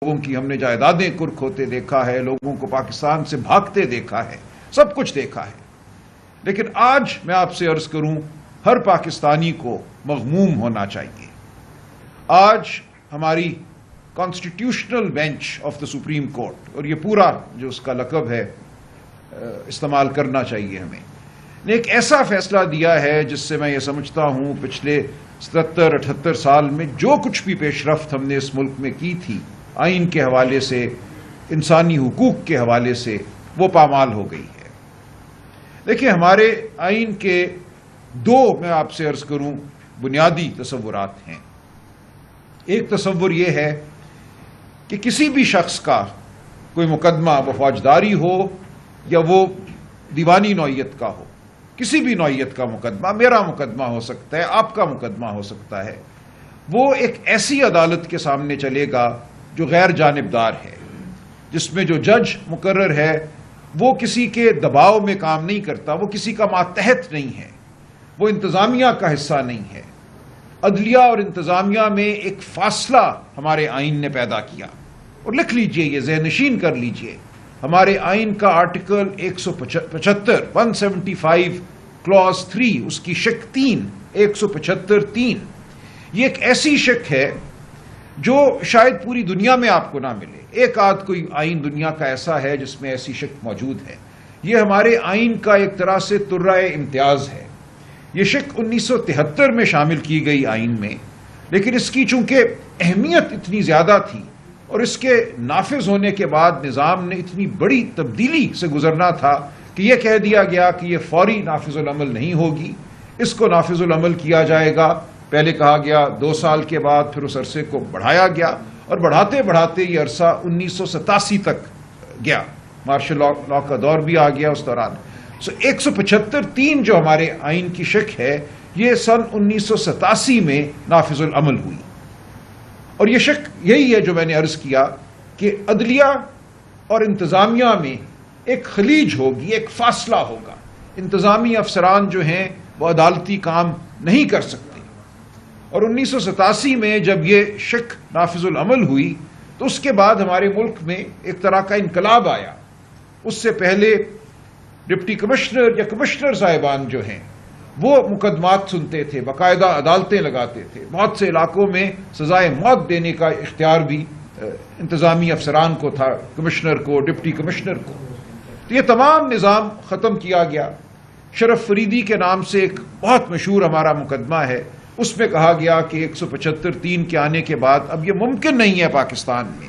لوگوں کی ہم نے جائیدادیں کرک ہوتے دیکھا ہے، لوگوں کو پاکستان سے بھاگتے دیکھا ہے، سب کچھ دیکھا ہے. لیکن آج میں آپ سے عرض کروں، ہر پاکستانی کو مغموم ہونا چاہیے. آج ہماری constitutional bench of the supreme court, اور یہ پورا جو اس کا لقب ہے استعمال کرنا چاہیے ہمیں، نے ایک ایسا فیصلہ دیا ہے جس سے میں یہ سمجھتا ہوں پچھلے 77-78 سال میں جو کچھ بھی پیش رفت ہم نے اس ملک میں کی تھی آئین کے حوالے سے، انسانی حقوق کے حوالے سے، وہ پامال ہو گئی ہے. دیکھیں، ہمارے آئین کے دو میں آپ سے عرض کروں بنیادی تصورات ہیں. ایک تصور یہ ہے کہ کسی بھی شخص کا کوئی مقدمہ، وہ فوجداری ہو یا وہ دیوانی نوعیت کا ہو، کسی بھی نوعیت کا مقدمہ، میرا مقدمہ ہو سکتا ہے، آپ کا مقدمہ ہو سکتا ہے، وہ ایک ایسی عدالت کے سامنے چلے گا جو غیر جانبدار ہے، جس میں جو جج مقرر ہے وہ کسی کے دباؤ میں کام نہیں کرتا، وہ کسی کا ماتحت نہیں ہے، وہ انتظامیہ کا حصہ نہیں ہے. عدلیہ اور انتظامیہ میں ایک فاصلہ ہمارے آئین نے پیدا کیا. اور لکھ لیجئے، یہ ذہن نشین کر لیجئے، ہمارے آئین کا آرٹیکل 175 کلاز 3، اس کی شق 3، 175(3), یہ ایک ایسی شق ہے جو شاید پوری دنیا میں آپ کو نہ ملے. ایک آدھ کوئی آئین دنیا کا ایسا ہے جس میں ایسی شق موجود ہے. یہ ہمارے آئین کا ایک طرح سے ترائے امتیاز ہے. یہ شق 1973 میں شامل کی گئی آئین میں، لیکن اس کی چونکہ اہمیت اتنی زیادہ تھی اور اس کے نافذ ہونے کے بعد نظام نے اتنی بڑی تبدیلی سے گزرنا تھا کہ یہ کہہ دیا گیا کہ یہ فوری نافذ العمل نہیں ہوگی، اس کو نافذ العمل کیا جائے گا. پہلے کہا گیا 2 سال کے بعد، پھر اس عرصے کو بڑھایا گیا، اور بڑھاتے بڑھاتے یہ عرصہ 1987 تک گیا. مارشل لا کا دور بھی آ گیا اس دوران. 175(3) جو ہمارے آئین کی شق ہے، یہ سن 1987 میں نافذ العمل ہوئی. اور یہ شق یہی ہے جو میں نے عرض کیا کہ عدلیہ اور انتظامیہ میں ایک خلیج ہوگی، ایک فاصلہ ہوگا. انتظامی افسران جو ہیں وہ عدالتی کام نہیں کر سکتے. اور 1987 میں جب یہ شق نافذ العمل ہوئی تو اس کے بعد ہمارے ملک میں ایک طرح کا انقلاب آیا. اس سے پہلے ڈپٹی کمشنر یا کمشنر صاحبان جو ہیں وہ مقدمات سنتے تھے، باقاعدہ عدالتیں لگاتے تھے. بہت سے علاقوں میں سزائے موت دینے کا اختیار بھی انتظامی افسران کو تھا، کمشنر کو، ڈپٹی کمشنر کو. تو یہ تمام نظام ختم کیا گیا. شرف فریدی کے نام سے ایک بہت مشہور ہمارا مقدمہ ہے، اس میں کہا گیا کہ 175(3) کے آنے کے بعد اب یہ ممکن نہیں ہے پاکستان میں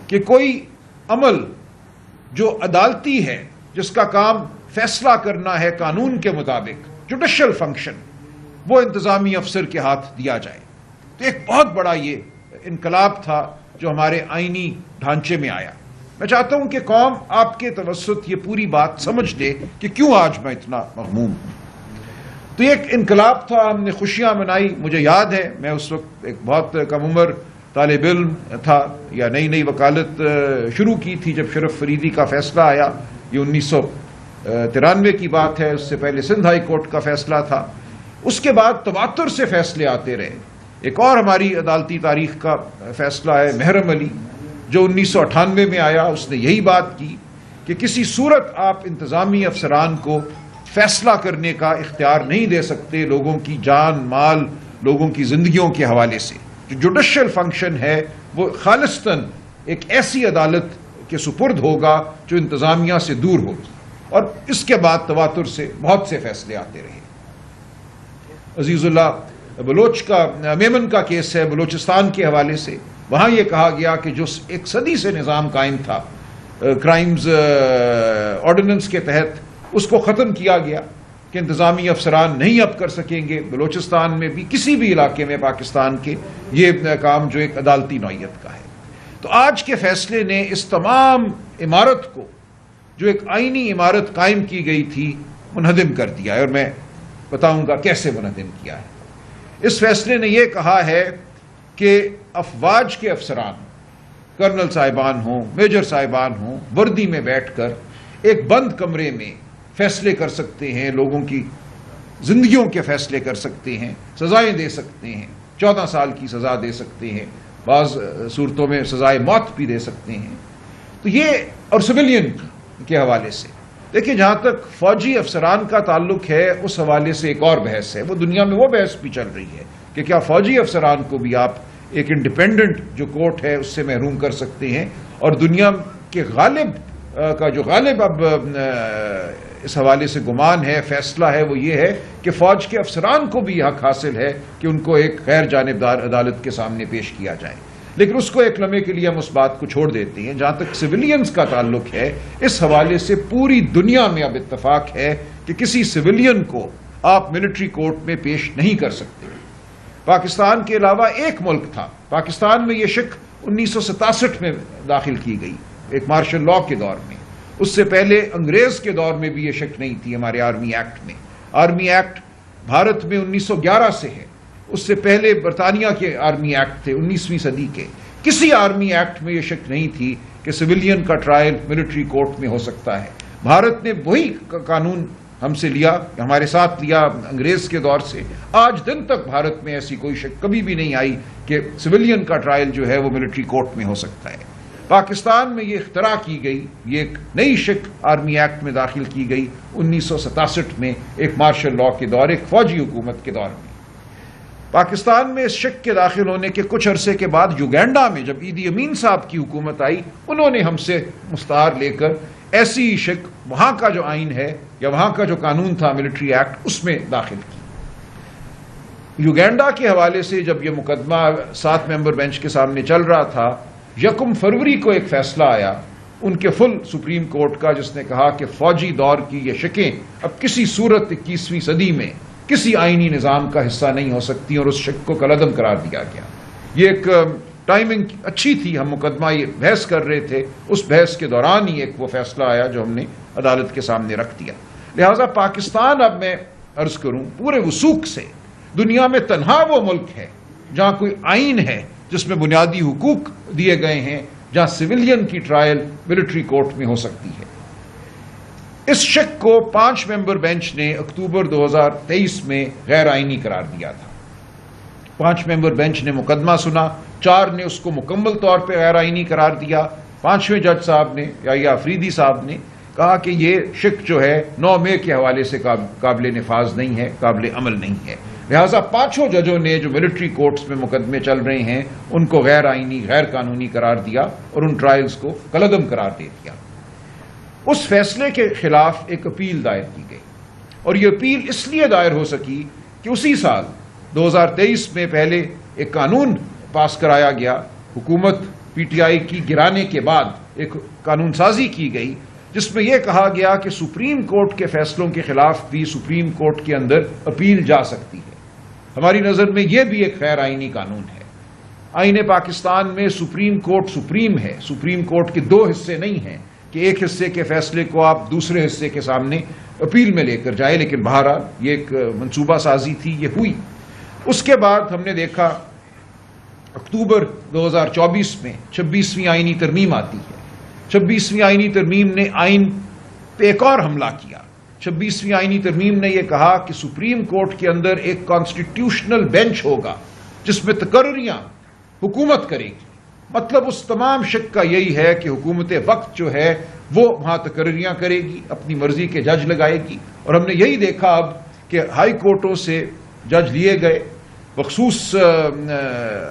کہ کوئی عمل جو عدالتی ہے، جس کا کام فیصلہ کرنا ہے قانون کے مطابق، جوڈیشل فنکشن، وہ انتظامی افسر کے ہاتھ دیا جائے. تو ایک بہت بڑا یہ انقلاب تھا جو ہمارے آئینی ڈھانچے میں آیا. میں چاہتا ہوں کہ قوم آپ کے توسط یہ پوری بات سمجھ لے کہ کیوں آج میں اتنا مغموم ہوں. تو ایک انقلاب تھا، ہم نے خوشیاں منائی. مجھے یاد ہے میں اس وقت ایک بہت کم عمر طالب علم تھا، یا نئی نئی وکالت شروع کی تھی جب شرف فریدی کا فیصلہ آیا. یہ 1993 کی بات ہے، اس سے پہلے سندھ ہائی کورٹ کا فیصلہ تھا. اس کے بعد تواتر سے فیصلے آتے رہے. ایک اور ہماری عدالتی تاریخ کا فیصلہ ہے محرم علی، جو 1998 میں آیا. اس نے یہی بات کی کہ کسی صورت آپ انتظامی افسران کو فیصلہ کرنے کا اختیار نہیں دے سکتے لوگوں کی جان مال، لوگوں کی زندگیوں کے حوالے سے. جو جوڈیشل فنکشن ہے وہ خالصتاً ایک ایسی عدالت کے سپرد ہوگا جو انتظامیہ سے دور ہوگی. اور اس کے بعد تواتر سے بہت سے فیصلے آتے رہے. عزیز اللہ بلوچ کا میمن کا کیس ہے بلوچستان کے حوالے سے. وہاں یہ کہا گیا کہ جو ایک صدی سے نظام قائم تھا کرائمز آرڈیننس کے تحت، اس کو ختم کیا گیا کہ انتظامی افسران نہیں اب کر سکیں گے بلوچستان میں بھی، کسی بھی علاقے میں پاکستان کے، یہ کام جو ایک عدالتی نوعیت کا ہے. تو آج کے فیصلے نے اس تمام عمارت کو، جو ایک آئینی عمارت قائم کی گئی تھی، منہدم کر دیا ہے. اور میں بتاؤں گا کیسے منہدم کیا ہے. اس فیصلے نے یہ کہا ہے کہ افواج کے افسران، کرنل صاحبان ہوں، میجر صاحبان ہوں، وردی میں بیٹھ کر ایک بند کمرے میں فیصلے کر سکتے ہیں، لوگوں کی زندگیوں کے فیصلے کر سکتے ہیں، سزائیں دے سکتے ہیں، 14 سال کی سزا دے سکتے ہیں، بعض صورتوں میں سزائے موت بھی دے سکتے ہیں. تو یہ اور سویلین کے حوالے سے دیکھیں، جہاں تک فوجی افسران کا تعلق ہے اس حوالے سے ایک اور بحث ہے. وہ دنیا میں وہ بحث بھی چل رہی ہے کہ کیا فوجی افسران کو بھی آپ ایک انڈیپینڈنٹ جو کورٹ ہے اس سے محروم کر سکتے ہیں. اور دنیا کے غالب کا جو غالب اب اس حوالے سے گمان ہے، فیصلہ ہے، وہ یہ ہے کہ فوج کے افسران کو بھی حق حاصل ہے کہ ان کو ایک غیر جانبدار عدالت کے سامنے پیش کیا جائے. لیکن اس کو ایک لمحے کے لیے ہم اس بات کو چھوڑ دیتے ہیں. جہاں تک سویلینز کا تعلق ہے، اس حوالے سے پوری دنیا میں اب اتفاق ہے کہ کسی سویلین کو آپ ملٹری کورٹ میں پیش نہیں کر سکتے. پاکستان کے علاوہ ایک ملک تھا، پاکستان میں یہ شک 1967 میں داخل کی گئی ایک مارشل لاء کے دور میں. اس سے پہلے انگریز کے دور میں بھی یہ شک نہیں تھی ہمارے آرمی ایکٹ میں. آرمی ایکٹ بھارت میں 1911 سے ہے. اس سے پہلے برطانیہ کے آرمی ایکٹ تھے 19ویں صدی کے. کسی آرمی ایکٹ میں یہ شک نہیں تھی کہ سویلین کا ٹرائل ملٹری کورٹ میں ہو سکتا ہے. بھارت نے وہی قانون ہم سے لیا، ہمارے ساتھ لیا انگریز کے دور سے. آج دن تک بھارت میں ایسی کوئی شک کبھی بھی نہیں آئی کہ سویلین کا ٹرائل جو ہے وہ ملٹری کورٹ میں ہو سکتا ہے. پاکستان میں یہ اختراع کی گئی، یہ ایک نئی شک آرمی ایکٹ میں داخل کی گئی 1967 میں ایک مارشل لاء کے دور، ایک فوجی حکومت کے دور میں. پاکستان میں اس شک کے داخل ہونے کے کچھ عرصے کے بعد یوگینڈا میں جب ایدی امین صاحب کی حکومت آئی، انہوں نے ہم سے مستعار لے کر ایسی شک وہاں کا جو آئین ہے یا وہاں کا جو قانون تھا ملٹری ایکٹ اس میں داخل کی. یوگینڈا کے حوالے سے جب یہ مقدمہ 7 ممبر بینچ کے سامنے چل رہا تھا، 1 فروری کو ایک فیصلہ آیا ان کے فل سپریم کورٹ کا، جس نے کہا کہ فوجی دور کی یہ شکیں اب کسی صورت 21ویں صدی میں کسی آئینی نظام کا حصہ نہیں ہو سکتی، اور اس شک کو کالعدم قرار دیا گیا. یہ ایک ٹائمنگ اچھی تھی، ہم مقدمہ یہ بحث کر رہے تھے، اس بحث کے دوران ہی ایک وہ فیصلہ آیا جو ہم نے عدالت کے سامنے رکھ دیا. لہٰذا پاکستان، اب میں عرض کروں پورے وثوق سے دنیا میں تنہا وہ ملک ہے جہاں کوئی آئین ہے جس میں بنیادی حقوق دیے گئے ہیں، جہاں سویلین کی ٹرائل ملٹری کورٹ میں ہو سکتی ہے. اس شک کو 5 ممبر بینچ نے اکتوبر 2023 میں غیر آئینی قرار دیا تھا. 5 ممبر بینچ نے مقدمہ سنا، 4 نے اس کو مکمل طور پہ غیر آئینی قرار دیا. 5ویں جج صاحب نے یا آفریدی صاحب نے کہا کہ یہ شک جو ہے 9 مئی کے حوالے سے قابل نفاذ نہیں ہے، قابل عمل نہیں ہے. لہٰذا 5 ججوں نے جو ملٹری کورٹس میں مقدمے چل رہے ہیں ان کو غیر آئینی، غیر قانونی قرار دیا اور ان ٹرائلز کو کالعدم قرار دے دیا. اس فیصلے کے خلاف ایک اپیل دائر کی گئی، اور یہ اپیل اس لیے دائر ہو سکی کہ اسی سال 2023 میں پہلے ایک قانون پاس کرایا گیا، حکومت پی ٹی آئی کی گرانے کے بعد ایک قانون سازی کی گئی جس میں یہ کہا گیا کہ سپریم کورٹ کے فیصلوں کے خلاف بھی سپریم کورٹ کے اندر اپیل جا سکتی ہے. ہماری نظر میں یہ بھی ایک غیر آئینی قانون ہے. آئین پاکستان میں سپریم کورٹ سپریم ہے، سپریم کورٹ کے 2 حصے نہیں ہیں کہ ایک حصے کے فیصلے کو آپ دوسرے حصے کے سامنے اپیل میں لے کر جائیں. لیکن بہرحال یہ ایک منصوبہ سازی تھی، یہ ہوئی. اس کے بعد ہم نے دیکھا اکتوبر 2024 میں 26ویں آئینی ترمیم آتی ہے. 26ویں آئینی ترمیم نے آئین پہ ایک اور حملہ کیا. 26ویں آئینی ترمیم نے یہ کہا کہ سپریم کورٹ کے اندر ایک کانسٹیٹیوشنل بینچ ہوگا جس میں تقرریاں حکومت کرے گی. مطلب اس تمام شک کا یہی ہے کہ حکومت وقت جو ہے وہ وہاں تقرریاں کرے گی، اپنی مرضی کے جج لگائے گی. اور ہم نے یہی دیکھا اب کہ ہائی کورٹوں سے جج لیے گئے مخصوص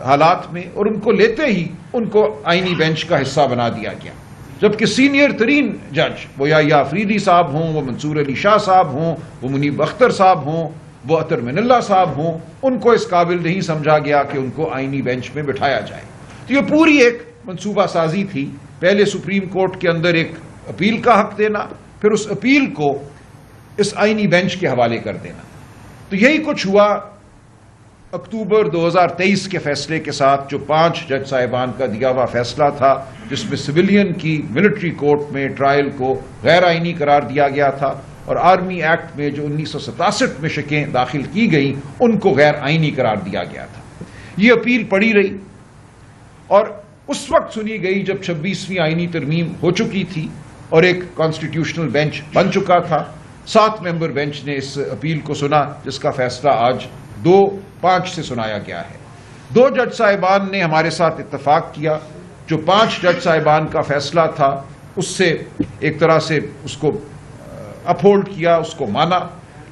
حالات میں، اور ان کو لیتے ہی ان کو آئینی بینچ کا حصہ بنا دیا گیا. جبکہ سینئر ترین جج وہ یا آفریدی صاحب ہوں، وہ منصور علی شاہ صاحب ہوں، وہ منیب اختر صاحب ہوں، وہ اطہر من اللہ صاحب ہوں، ان کو اس قابل نہیں سمجھا گیا کہ ان کو آئینی بینچ میں بٹھایا جائے. تو یہ پوری ایک منصوبہ سازی تھی. پہلے سپریم کورٹ کے اندر ایک اپیل کا حق دینا، پھر اس اپیل کو اس آئینی بینچ کے حوالے کر دینا. تو یہی کچھ ہوا اکتوبر 2023 کے فیصلے کے ساتھ، جو 5 جج صاحبان کا دیا ہوا فیصلہ تھا جس میں سویلین کی ملٹری کورٹ میں ٹرائل کو غیر آئینی قرار دیا گیا تھا، اور آرمی ایکٹ میں جو 1967 میں شکیں داخل کی گئیں ان کو غیر آئینی قرار دیا گیا تھا. یہ اپیل پڑی رہی اور اس وقت سنی گئی جب 26ویں آئینی ترمیم ہو چکی تھی اور ایک کانسٹیٹیوشنل بینچ بن چکا تھا. 7 ممبر بینچ نے اس اپیل کو سنا جس کا فیصلہ آج 2-5 سے سنایا گیا ہے. 2 جج صاحبان نے ہمارے ساتھ اتفاق کیا، جو 5 جج صاحبان کا فیصلہ تھا اس سے ایک طرح سے اس کو اپہولڈ کیا، اس کو مانا۔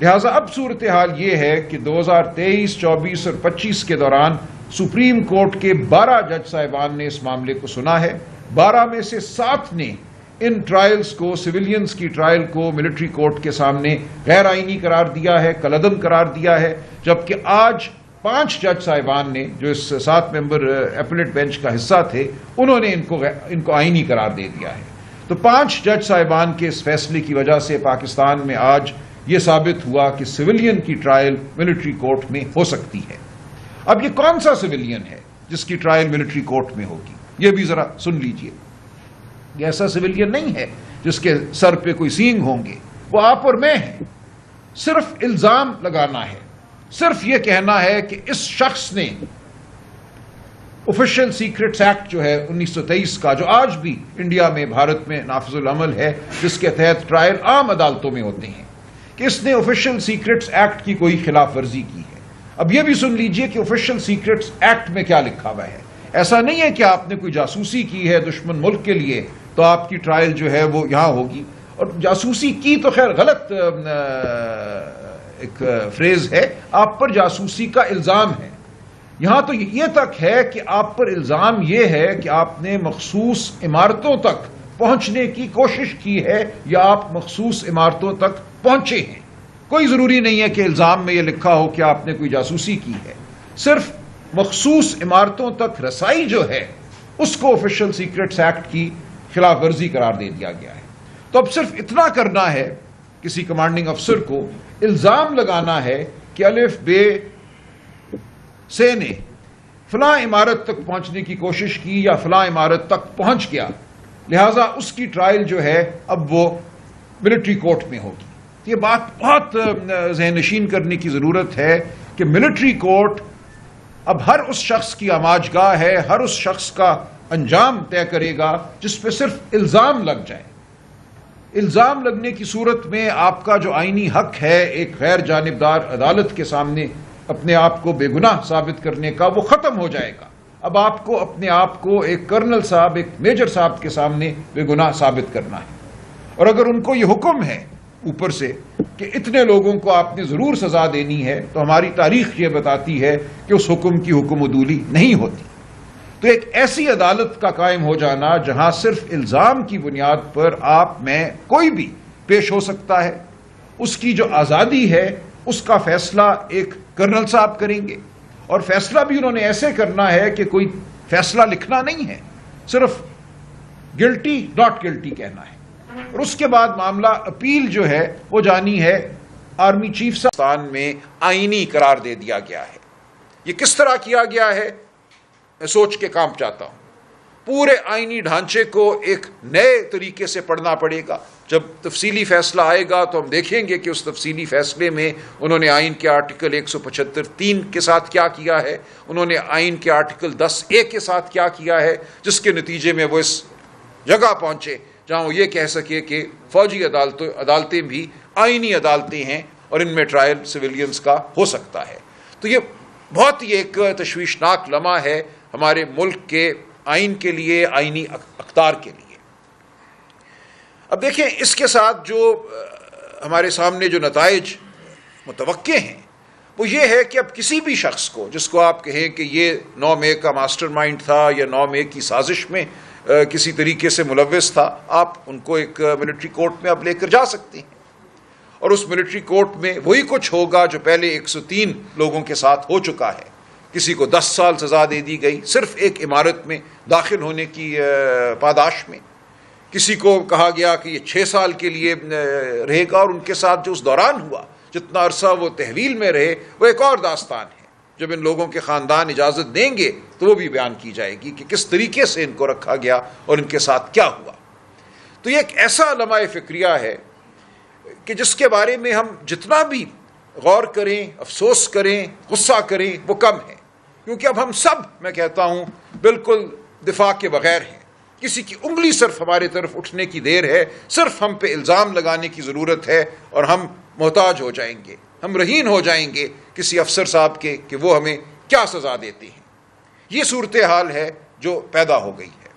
لہٰذا اب صورتحال یہ ہے کہ 2023، 24 اور 25 کے دوران سپریم کورٹ کے 12 جج صاحبان نے اس معاملے کو سنا ہے۔ 12 میں سے 7 نے ان ٹرائلز کو، سویلینز کی ٹرائل کو ملٹری کورٹ کے سامنے غیر آئینی قرار دیا ہے، کالعدم قرار دیا ہے، جبکہ آج 5 جج صاحبان نے جو اس 7 ممبر اپیلیٹ بینچ کا حصہ تھے، انہوں نے ان کو آئینی قرار دے دیا ہے۔ تو 5 جج صاحبان کے اس فیصلے کی وجہ سے پاکستان میں آج یہ ثابت ہوا کہ سویلین کی ٹرائل ملٹری کورٹ میں ہو سکتی ہے۔ اب یہ کون سا سویلین ہے جس کی ٹرائل ملٹری کورٹ میں ہوگی؟ یہ بھی ذرا سن لیجئے۔ یہ ایسا سویلین نہیں ہے جس کے سر پہ کوئی سینگ ہوں گے، وہ آپ اور میں ہیں۔ صرف الزام لگانا ہے، صرف یہ کہنا ہے کہ اس شخص نے آفیشل سیکرٹس ایکٹ جو ہے 1923 کا، جو آج بھی انڈیا میں، بھارت میں نافذ العمل ہے، جس کے تحت ٹرائل عام عدالتوں میں ہوتے ہیں، کہ اس نے آفیشل سیکرٹس ایکٹ کی کوئی خلاف ورزی کی ہے۔ اب یہ بھی سن لیجئے کہ آفیشل سیکرٹس ایکٹ میں کیا لکھا ہوا ہے۔ ایسا نہیں ہے کہ آپ نے کوئی جاسوسی کی ہے دشمن ملک کے لیے تو آپ کی ٹرائل جو ہے وہ یہاں ہوگی، اور جاسوسی کی تو خیر غلط ایک فریز ہے، آپ پر جاسوسی کا الزام ہے۔ یہاں تو یہ تک ہے کہ آپ پر الزام یہ ہے کہ آپ نے مخصوص عمارتوں تک پہنچنے کی کوشش کی ہے یا آپ مخصوص عمارتوں تک پہنچے ہیں۔ کوئی ضروری نہیں ہے کہ الزام میں یہ لکھا ہو کہ آپ نے کوئی جاسوسی کی ہے، صرف مخصوص عمارتوں تک رسائی جو ہے اس کو آفیشل سیکرٹس ایکٹ کی خلاف ورزی قرار دے دیا گیا ہے۔ تو اب صرف اتنا کرنا ہے کسی کمانڈنگ افسر کو، الزام لگانا ہے کہ الف بے سے نے فلاں عمارت تک پہنچنے کی کوشش کی یا فلاں عمارت تک پہنچ گیا، لہٰذا اس کی ٹرائل جو ہے اب وہ ملٹری کورٹ میں ہوگی۔ یہ بات بہت ذہن نشین کرنے کی ضرورت ہے کہ ملٹری کورٹ اب ہر اس شخص کی آماج گاہ ہے، ہر اس شخص کا انجام طے کرے گا جس پہ صرف الزام لگ جائے۔ الزام لگنے کی صورت میں آپ کا جو آئینی حق ہے ایک غیر جانبدار عدالت کے سامنے اپنے آپ کو بے گناہ ثابت کرنے کا، وہ ختم ہو جائے گا۔ اب آپ کو اپنے آپ کو ایک کرنل صاحب، ایک میجر صاحب کے سامنے بے گناہ ثابت کرنا ہے، اور اگر ان کو یہ حکم ہے اوپر سے کہ اتنے لوگوں کو آپ نے ضرور سزا دینی ہے، تو ہماری تاریخ یہ بتاتی ہے کہ اس حکم کی حکم عدولی نہیں ہوتی۔ تو ایک ایسی عدالت کا قائم ہو جانا جہاں صرف الزام کی بنیاد پر آپ میں کوئی بھی پیش ہو سکتا ہے، اس کی جو آزادی ہے اس کا فیصلہ ایک کرنل صاحب کریں گے، اور فیصلہ بھی انہوں نے ایسے کرنا ہے کہ کوئی فیصلہ لکھنا نہیں ہے، صرف گلٹی ناٹ گلٹی کہنا ہے، اور اس کے بعد معاملہ اپیل جو ہے وہ جانی ہے آرمی چیف صاحب میں آئینی قرار دے دیا گیا ہے۔ یہ کس طرح کیا گیا ہے میں سوچ کے کام چاہتا ہوں۔ پورے آئینی ڈھانچے کو ایک نئے طریقے سے پڑھنا پڑے گا۔ جب تفصیلی فیصلہ آئے گا تو ہم دیکھیں گے کہ اس تفصیلی فیصلے میں انہوں نے آئین کے آرٹیکل 175(3) کے ساتھ کیا کیا ہے، انہوں نے آئین کے آرٹیکل 10(a) کے ساتھ کیا کیا ہے، جس کے نتیجے میں وہ اس جگہ پہنچے جہاں وہ یہ کہہ سکے کہ فوجی عدالتیں بھی آئینی عدالتیں ہیں اور ان میں ٹرائل سویلینز کا ہو سکتا ہے۔ تو یہ بہت ہی ایک تشویشناک لمحہ ہے ہمارے ملک کے آئین کے لیے، آئینی اقدار کے لیے۔ اب دیکھیں اس کے ساتھ جو ہمارے سامنے جو نتائج متوقع ہیں وہ یہ ہے کہ اب کسی بھی شخص کو جس کو آپ کہیں کہ یہ 9 مئی کا ماسٹر مائنڈ تھا یا 9 مئی کی سازش میں کسی طریقے سے ملوث تھا، آپ ان کو ایک ملٹری کورٹ میں اب لے کر جا سکتے ہیں، اور اس ملٹری کورٹ میں وہی کچھ ہوگا جو پہلے 103 لوگوں کے ساتھ ہو چکا ہے۔ کسی کو 10 سال سزا دے دی گئی صرف ایک عمارت میں داخل ہونے کی پاداش میں، کسی کو کہا گیا کہ یہ 6 سال کے لیے رہے گا، اور ان کے ساتھ جو اس دوران ہوا، جتنا عرصہ وہ تحویل میں رہے، وہ ایک اور داستان ہے۔ جب ان لوگوں کے خاندان اجازت دیں گے تو وہ بھی بیان کی جائے گی کہ کس طریقے سے ان کو رکھا گیا اور ان کے ساتھ کیا ہوا۔ تو یہ ایک ایسا لمحہ فکریہ ہے کہ جس کے بارے میں ہم جتنا بھی غور کریں، افسوس کریں، غصہ کریں، وہ کم ہے، کیونکہ اب ہم سب، میں کہتا ہوں، بالکل دفاع کے بغیر ہیں۔ کسی کی انگلی صرف ہمارے طرف اٹھنے کی دیر ہے، صرف ہم پہ الزام لگانے کی ضرورت ہے، اور ہم محتاج ہو جائیں گے، ہم رہین ہو جائیں گے کسی افسر صاحب کے کہ وہ ہمیں کیا سزا دیتے ہیں۔ یہ صورتحال ہے جو پیدا ہو گئی ہے۔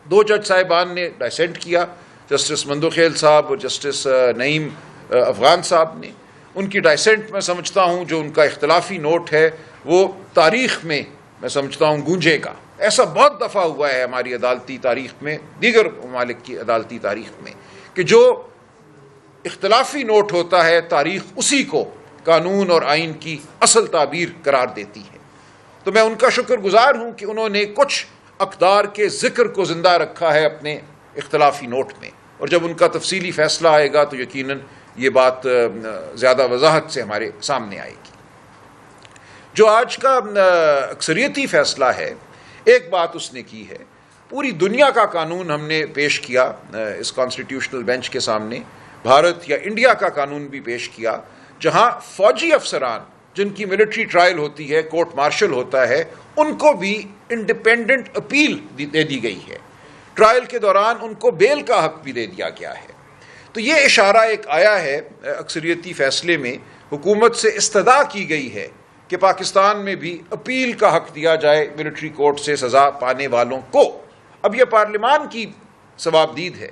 دو جج صاحبان نے ڈائسینٹ کیا، جسٹس مندوخیل صاحب اور جسٹس نعیم افغان صاحب نے۔ ان کی ڈائسینٹ میں سمجھتا ہوں جو ان کا اختلافی نوٹ ہے وہ تاریخ میں سمجھتا ہوں گونجے گا۔ ایسا بہت دفعہ ہوا ہے ہماری عدالتی تاریخ میں، دیگر ممالک کی عدالتی تاریخ میں، کہ جو اختلافی نوٹ ہوتا ہے تاریخ اسی کو قانون اور آئین کی اصل تعبیر قرار دیتی ہے۔ تو میں ان کا شکر گزار ہوں کہ انہوں نے کچھ اقدار کے ذکر کو زندہ رکھا ہے اپنے اختلافی نوٹ میں، اور جب ان کا تفصیلی فیصلہ آئے گا تو یقیناً یہ بات زیادہ وضاحت سے ہمارے سامنے آئے گی۔ جو آج کا اکثریتی فیصلہ ہے، ایک بات اس نے کی ہے، پوری دنیا کا قانون ہم نے پیش کیا اس کانسٹیٹیوشنل بینچ کے سامنے، بھارت یا انڈیا کا قانون بھی پیش کیا، جہاں فوجی افسران جن کی ملٹری ٹرائل ہوتی ہے، کورٹ مارشل ہوتا ہے، ان کو بھی انڈیپینڈنٹ اپیل دے دی گئی ہے، ٹرائل کے دوران ان کو بیل کا حق بھی دے دیا گیا ہے۔ تو یہ اشارہ ایک آیا ہے اکثریتی فیصلے میں، حکومت سے استدعا کی گئی ہے کہ پاکستان میں بھی اپیل کا حق دیا جائے ملٹری کورٹ سے سزا پانے والوں کو۔ اب یہ پارلیمان کی ثوابدید ہے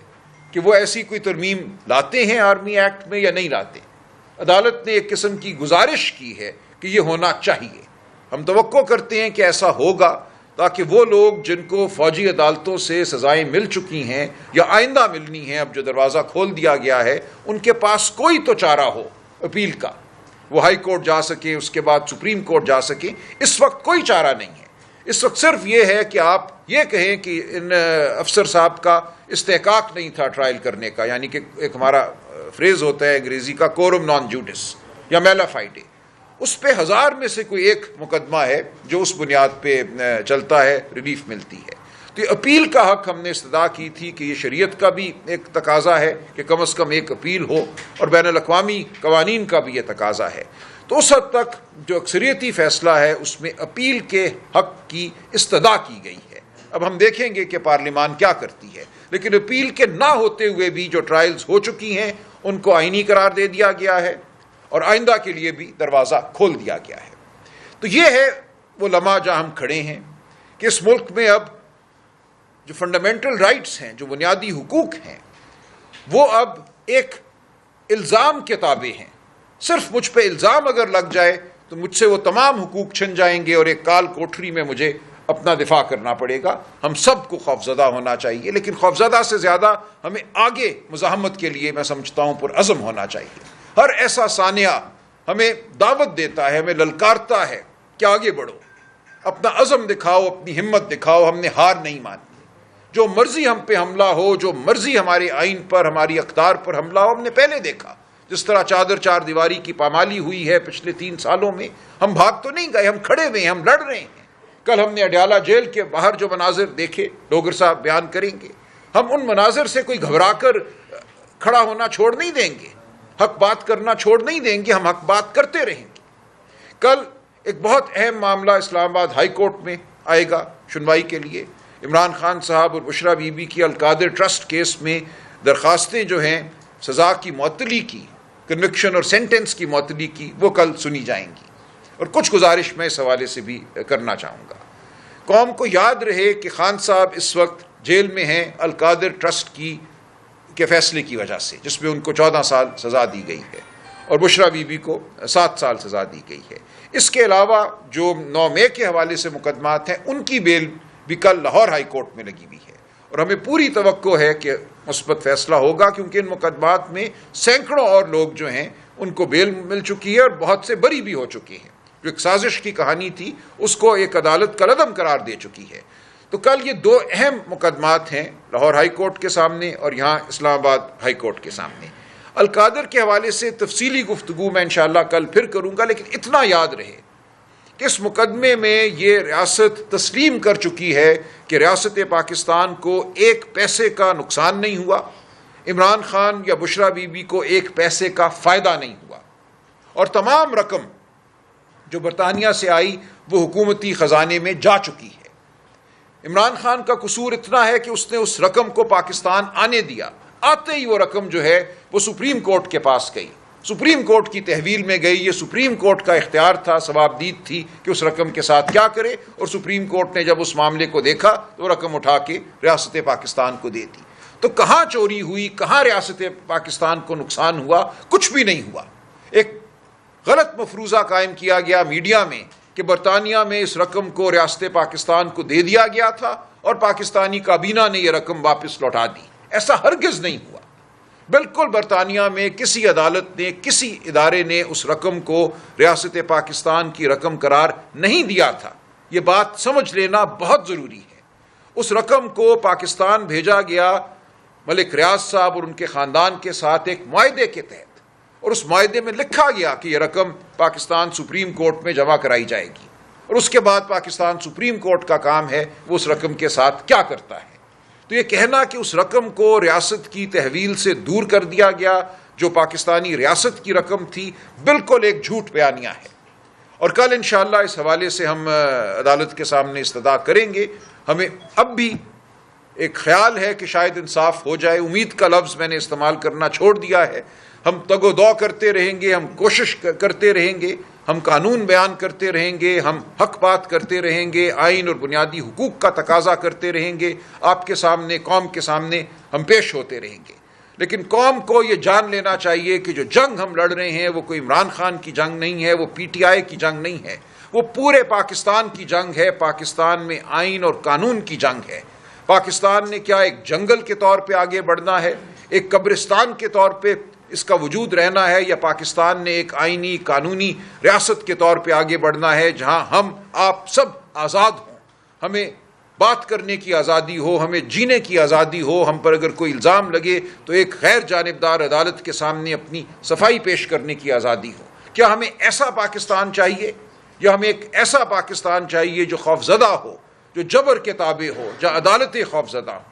کہ وہ ایسی کوئی ترمیم لاتے ہیں آرمی ایکٹ میں یا نہیں لاتے۔ عدالت نے ایک قسم کی گزارش کی ہے کہ یہ ہونا چاہیے، ہم توقع کرتے ہیں کہ ایسا ہوگا تاکہ وہ لوگ جن کو فوجی عدالتوں سے سزائیں مل چکی ہیں یا آئندہ ملنی ہیں، اب جو دروازہ کھول دیا گیا ہے، ان کے پاس کوئی تو چارہ ہو اپیل کا، وہ ہائی کورٹ جا سکیں، اس کے بعد سپریم کورٹ جا سکیں۔ اس وقت کوئی چارہ نہیں ہے، اس وقت صرف یہ ہے کہ آپ یہ کہیں کہ ان افسر صاحب کا استحقاق نہیں تھا ٹرائل کرنے کا، یعنی کہ ایک ہمارا فریز ہوتا ہے انگریزی کا کورم نان جوڈس یا میلا فائڈے، اس پہ 1000 میں سے کوئی ایک مقدمہ ہے جو اس بنیاد پہ چلتا ہے، ریلیف ملتی ہے۔ تو یہ اپیل کا حق ہم نے استدعا کی تھی کہ یہ شریعت کا بھی ایک تقاضا ہے کہ کم از کم ایک اپیل ہو، اور بین الاقوامی قوانین کا بھی یہ تقاضا ہے۔ تو اس حد تک جو اکثریتی فیصلہ ہے اس میں اپیل کے حق کی استدعا کی گئی ہے۔ اب ہم دیکھیں گے کہ پارلیمان کیا کرتی ہے، لیکن اپیل کے نہ ہوتے ہوئے بھی جو ٹرائلز ہو چکی ہیں ان کو آئینی قرار دے دیا گیا ہے، اور آئندہ کے لیے بھی دروازہ کھول دیا گیا ہے۔ تو یہ ہے وہ لمحہ جہاں ہم کھڑے ہیں کہ اس ملک میں اب جو فنڈامنٹل رائٹس ہیں، جو بنیادی حقوق ہیں، وہ اب ایک الزام کے تابع ہیں۔ صرف مجھ پہ الزام اگر لگ جائے تو مجھ سے وہ تمام حقوق چھن جائیں گے، اور ایک کال کوٹری میں مجھے اپنا دفاع کرنا پڑے گا۔ ہم سب کو خوفزدہ ہونا چاہیے، لیکن خوفزدہ سے زیادہ ہمیں آگے مزاحمت کے لیے میں سمجھتا ہوں پرعزم ہونا چاہیے۔ ہر ایسا سانحہ ہمیں دعوت دیتا ہے، ہمیں للکارتا ہے کہ آگے بڑھو، اپنا عزم دکھاؤ، اپنی ہمت دکھاؤ، ہم نے ہار نہیں مانی۔ جو مرضی ہم پہ حملہ ہو، جو مرضی ہمارے آئین پر، ہماری اقدار پر حملہ ہو، ہم نے پہلے دیکھا جس طرح چادر چار دیواری کی پامالی ہوئی ہے پچھلے 3 سالوں میں۔ ہم بھاگ تو نہیں گئے، ہم کھڑے ہوئے ہیں، ہم لڑ رہے ہیں۔ کل ہم نے اڈیالہ جیل کے باہر جو مناظر دیکھے، ڈوگر صاحب بیان کریں گے، ہم ان مناظر سے کوئی گھبرا کر کھڑا ہونا چھوڑ نہیں دیں گے، حق بات کرنا چھوڑ نہیں دیں گے، ہم حق بات کرتے رہیں گے۔ کل ایک بہت اہم معاملہ اسلام آباد ہائی کورٹ میں آئے گا سنوائی کے لیے، عمران خان صاحب اور بشرا بی بی کی القادر ٹرسٹ کیس میں درخواستیں جو ہیں سزا کی معطلی کی، کنوکشن اور سینٹنس کی معطلی کی، وہ کل سنی جائیں گی۔ اور کچھ گزارش میں اس حوالے سے بھی کرنا چاہوں گا۔ قوم کو یاد رہے کہ خان صاحب اس وقت جیل میں ہیں القادر ٹرسٹ کے فیصلے کی وجہ سے، جس میں ان کو 14 سال سزا دی گئی ہے، اور بشرا بی بی کو 7 سال سزا دی گئی ہے۔ اس کے علاوہ جو 9 مئی کے حوالے سے مقدمات ہیں، ان کی بیل بھی کل لاہور ہائی کورٹ میں لگی ہوئی ہے، اور ہمیں پوری توقع ہے کہ مثبت فیصلہ ہوگا، کیونکہ ان مقدمات میں سینکڑوں اور لوگ جو ہیں ان کو بیل مل چکی ہے، اور بہت سے بری بھی ہو چکے ہیں۔ جو ایک سازش کی کہانی تھی اس کو ایک عدالت کالعدم قرار دے چکی ہے۔ تو کل یہ 2 اہم مقدمات ہیں لاہور ہائی کورٹ کے سامنے اور یہاں اسلام آباد ہائی کورٹ کے سامنے۔ القادر کے حوالے سے تفصیلی گفتگو میں انشاءاللہ کل پھر کروں گا، لیکن اتنا یاد رہے کہ اس مقدمے میں یہ ریاست تسلیم کر چکی ہے کہ ریاست پاکستان کو 1 پیسے کا نقصان نہیں ہوا، عمران خان یا بشرا بی بی کو 1 پیسے کا فائدہ نہیں ہوا، اور تمام رقم جو برطانیہ سے آئی وہ حکومتی خزانے میں جا چکی ہے۔ عمران خان کا قصور اتنا ہے کہ اس نے اس رقم کو پاکستان آنے دیا، آتے ہی وہ رقم جو ہے وہ سپریم کورٹ کے پاس گئی، سپریم کورٹ کی تحویل میں گئی. یہ سپریم کورٹ کا اختیار تھا, ثوابدید تھی کہ اس رقم کے ساتھ کیا کرے, اور سپریم کورٹ نے جب اس معاملے کو دیکھا تو وہ رقم اٹھا کے ریاست پاکستان کو دے دی. تو کہاں چوری ہوئی, کہاں ریاست پاکستان کو نقصان ہوا؟ کچھ بھی نہیں ہوا. ایک غلط مفروضہ قائم کیا گیا میڈیا میں کہ برطانیہ میں اس رقم کو ریاست پاکستان کو دے دیا گیا تھا اور پاکستانی کابینہ نے یہ رقم واپس لوٹا دی. ایسا ہرگز نہیں ہوا. بالکل برطانیہ میں کسی عدالت نے, کسی ادارے نے اس رقم کو ریاست پاکستان کی رقم قرار نہیں دیا تھا. یہ بات سمجھ لینا بہت ضروری ہے. اس رقم کو پاکستان بھیجا گیا ملک ریاض صاحب اور ان کے خاندان کے ساتھ ایک معاہدے کے تحت, اور اس معاہدے میں لکھا گیا کہ یہ رقم پاکستان سپریم کورٹ میں جمع کرائی جائے گی, اور اس کے بعد پاکستان سپریم کورٹ کا کام ہے وہ اس رقم کے ساتھ کیا کرتا ہے. تو یہ کہنا کہ اس رقم کو ریاست کی تحویل سے دور کر دیا گیا جو پاکستانی ریاست کی رقم تھی, بالکل ایک جھوٹ بیانیہ ہے. اور کل انشاءاللہ اس حوالے سے ہم عدالت کے سامنے استدعا کریں گے. ہمیں اب بھی ایک خیال ہے کہ شاید انصاف ہو جائے. امید کا لفظ میں نے استعمال کرنا چھوڑ دیا ہے. ہم تگ و دو کرتے رہیں گے, ہم کوشش کرتے رہیں گے, ہم قانون بیان کرتے رہیں گے, ہم حق بات کرتے رہیں گے, آئین اور بنیادی حقوق کا تقاضا کرتے رہیں گے. آپ کے سامنے, قوم کے سامنے ہم پیش ہوتے رہیں گے. لیکن قوم کو یہ جان لینا چاہیے کہ جو جنگ ہم لڑ رہے ہیں وہ کوئی عمران خان کی جنگ نہیں ہے, وہ پی ٹی آئی کی جنگ نہیں ہے, وہ پورے پاکستان کی جنگ ہے. پاکستان میں آئین اور قانون کی جنگ ہے. پاکستان نے کیا ایک جنگل کے طور پہ آگے بڑھنا ہے, ایک قبرستان کے طور پہ اس کا وجود رہنا ہے, یا پاکستان نے ایک آئینی قانونی ریاست کے طور پہ آگے بڑھنا ہے جہاں ہم آپ سب آزاد ہوں, ہمیں بات کرنے کی آزادی ہو, ہمیں جینے کی آزادی ہو, ہم پر اگر کوئی الزام لگے تو ایک غیر جانبدار عدالت کے سامنے اپنی صفائی پیش کرنے کی آزادی ہو. کیا ہمیں ایسا پاکستان چاہیے, یا ہمیں ایک ایسا پاکستان چاہیے جو خوفزدہ ہو, جو جبر کے تابع ہو, جہاں عدالتیں خوفزدہ ہوں؟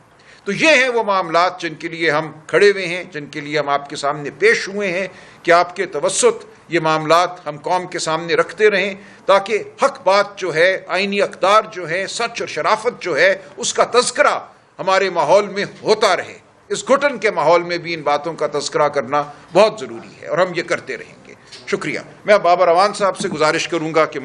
تو یہ ہیں وہ معاملات جن کے لیے ہم کھڑے ہوئے ہیں, جن کے لیے ہم آپ کے سامنے پیش ہوئے ہیں کہ آپ کے توسط یہ معاملات ہم قوم کے سامنے رکھتے رہیں, تاکہ حق بات جو ہے, آئینی اقدار جو ہے, سچ اور شرافت جو ہے, اس کا تذکرہ ہمارے ماحول میں ہوتا رہے. اس گھٹن کے ماحول میں بھی ان باتوں کا تذکرہ کرنا بہت ضروری ہے, اور ہم یہ کرتے رہیں گے. شکریہ. میں بابر اعوان صاحب سے گزارش کروں گا کہ